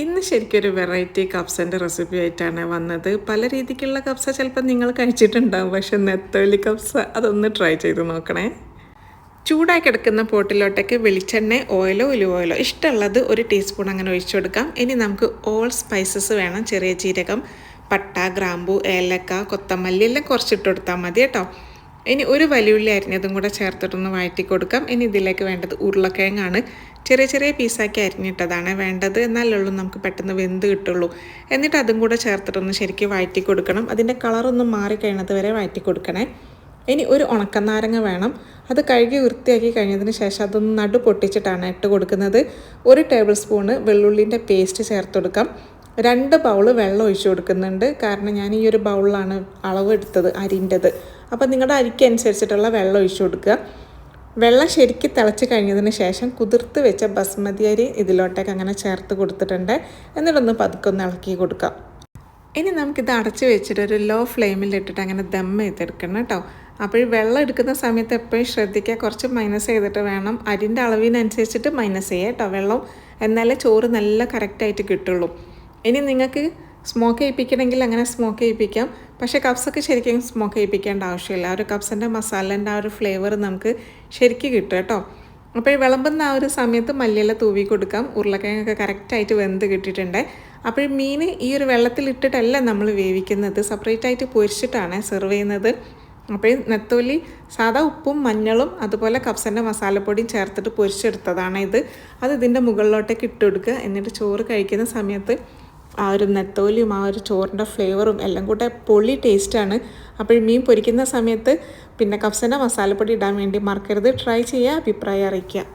ഇന്ന് ശരിക്കും ഒരു വെറൈറ്റി കപ്സിൻ്റെ റെസിപ്പി ആയിട്ടാണ് വന്നത്. പല രീതിക്കുള്ള കപ്സ ചിലപ്പോൾ നിങ്ങൾ കഴിച്ചിട്ടുണ്ടാകും, പക്ഷെ നെത്തോലി കപ്സ അതൊന്ന് ട്രൈ ചെയ്ത് നോക്കണേ. ചൂടായി കിടക്കുന്ന പോട്ടിലോട്ടേക്ക് വെളിച്ചെണ്ണ, ഓയിലോ ഒലിവ് ഓയിലോ ഇഷ്ടമുള്ളത് ഒരു ടീസ്പൂൺ അങ്ങനെ ഒഴിച്ചു കൊടുക്കാം. ഇനി നമുക്ക് ഓൾ സ്പൈസസ് വേണം. ചെറിയ ജീരകം, പട്ട, ഗ്രാമ്പു, ഏലക്ക, കൊത്തമല്ലി എല്ലാം കുറച്ചിട്ട് കൊടുത്താൽ മതി കേട്ടോ. ഇനി ഒരു വലിയുള്ളി അരിഞ്ഞതും കൂടെ ചേർത്തിട്ടൊന്ന് വഴറ്റി കൊടുക്കാം. ഇനി ഇതിലേക്ക് വേണ്ടത് ഉരുളക്കിഴങ്ങാണ്. ചെറിയ ചെറിയ പീസാക്കി അരിഞ്ഞിട്ടതാണ് വേണ്ടത്, എന്നാലുള്ളൂ നമുക്ക് പെട്ടെന്ന് വെന്ത് കിട്ടുള്ളൂ. എന്നിട്ട് അതും കൂടെ ചേർത്തിട്ടൊന്ന് ശരിക്കും വഴറ്റി കൊടുക്കണം. അതിൻ്റെ കളറൊന്നും മാറിക്കഴിഞ്ഞത് വരെ വഴറ്റി കൊടുക്കണേ. ഇനി ഒരു ഉണക്കനാരങ്ങ വേണം. അത് കഴുകി വൃത്തിയാക്കി കഴിഞ്ഞതിന് ശേഷം അതൊന്ന് നടു പൊട്ടിച്ചിട്ടാണ് ഇട്ട് കൊടുക്കുന്നത്. 1 ടേബിൾ സ്പൂണ് വെള്ളുള്ളിൻ്റെ പേസ്റ്റ് ചേർത്ത് കൊടുക്കാം. 2 ബൗൾ വെള്ളം ഒഴിച്ചു കൊടുക്കുന്നുണ്ട്. കാരണം ഞാൻ ഈ ഒരു ബൗളിലാണ് അളവ് എടുത്തത് അരിൻ്റെത്. അപ്പോൾ നിങ്ങളുടെ അരിക്ക് അനുസരിച്ചിട്ടുള്ള വെള്ളം ഒഴിച്ചു കൊടുക്കുക. വെള്ളം ശരിക്കും തിളച്ച് കഴിഞ്ഞതിന് ശേഷം കുതിർത്ത് വെച്ച ബസ്മതി അരി ഇതിലോട്ടേക്ക് അങ്ങനെ ചേർത്ത് കൊടുത്തിട്ടുണ്ട്. എന്നിട്ടൊന്ന് പതുക്കെ ഒന്ന് ഇളക്കി കൊടുക്കാം. ഇനി നമുക്കിത് അടച്ച് വെച്ചിട്ട് ഒരു ലോ ഫ്ലെയിമിലിട്ടിട്ട് അങ്ങനെ ദം ചെയ്തെടുക്കണം കേട്ടോ. അപ്പോൾ ഈ വെള്ളം എടുക്കുന്ന സമയത്ത് എപ്പോഴും ശ്രദ്ധിക്കുക, കുറച്ച് മൈനസ് ചെയ്തിട്ട് വേണം. അരിൻ്റെ അളവിനനുസരിച്ചിട്ട് മൈനസ് ചെയ്യുക കേട്ടോ വെള്ളം, എന്നാലേ ചോറ് നല്ല കറക്റ്റായിട്ട് കിട്ടുള്ളൂ. ഇനി നിങ്ങൾക്ക് സ്മോക്ക് ചെയ്യിപ്പിക്കണമെങ്കിൽ അങ്ങനെ സ്മോക്ക് ചെയ്യിപ്പിക്കാം. പക്ഷേ കപ്സൊക്കെ ശരിക്കും സ്മോക്ക് ചെയ്യിപ്പിക്കേണ്ട ആവശ്യമില്ല. ആ ഒരു കപ്സിൻ്റെ മസാലേൻ്റെ ആ ഒരു ഫ്ലേവർ നമുക്ക് ശരിക്കും കിട്ടും കേട്ടോ. അപ്പോൾ ഈ വിളമ്പുന്ന ആ ഒരു സമയത്ത് മല്ലിയില തൂവി കൊടുക്കാം. ഉരുളക്കിഴങ്ങൊക്കെ കറക്റ്റായിട്ട് വെന്ത് കിട്ടിയിട്ടുണ്ട്. അപ്പോൾ മീൻ ഈ ഒരു വെള്ളത്തിലിട്ടിട്ടല്ല നമ്മൾ വേവിക്കുന്നത്, സെപ്പറേറ്റ് ആയിട്ട് പൊരിച്ചിട്ടാണ് സെർവ് ചെയ്യുന്നത്. അപ്പോൾ നെത്തോലി സാധാ ഉപ്പും മഞ്ഞളും അതുപോലെ കപ്സിൻ്റെ മസാലപ്പൊടിയും ചേർത്തിട്ട് പൊരിച്ചെടുത്തതാണ് ഇത്. അത് ഇതിൻ്റെ മുകളിലോട്ടേക്ക് ഇട്ട് കൊടുക്കുക. എന്നിട്ട് ചോറ് കഴിക്കുന്ന സമയത്ത് ആ ഒരു നെത്തോലിയും ആ ഒരു ചോറിൻ്റെ ഫ്ലേവറും എല്ലാം കൂടെ പൊളി ടേസ്റ്റാണ്. അപ്പോൾ മീൻ പൊരിക്കുന്ന സമയത്ത് പിന്നെ കപ്സിൻ്റെ മസാലപ്പൊടി ഇടാൻ വേണ്ടി മറക്കരുത്. ട്രൈ ചെയ്യുക, അഭിപ്രായം അറിയിക്കുക.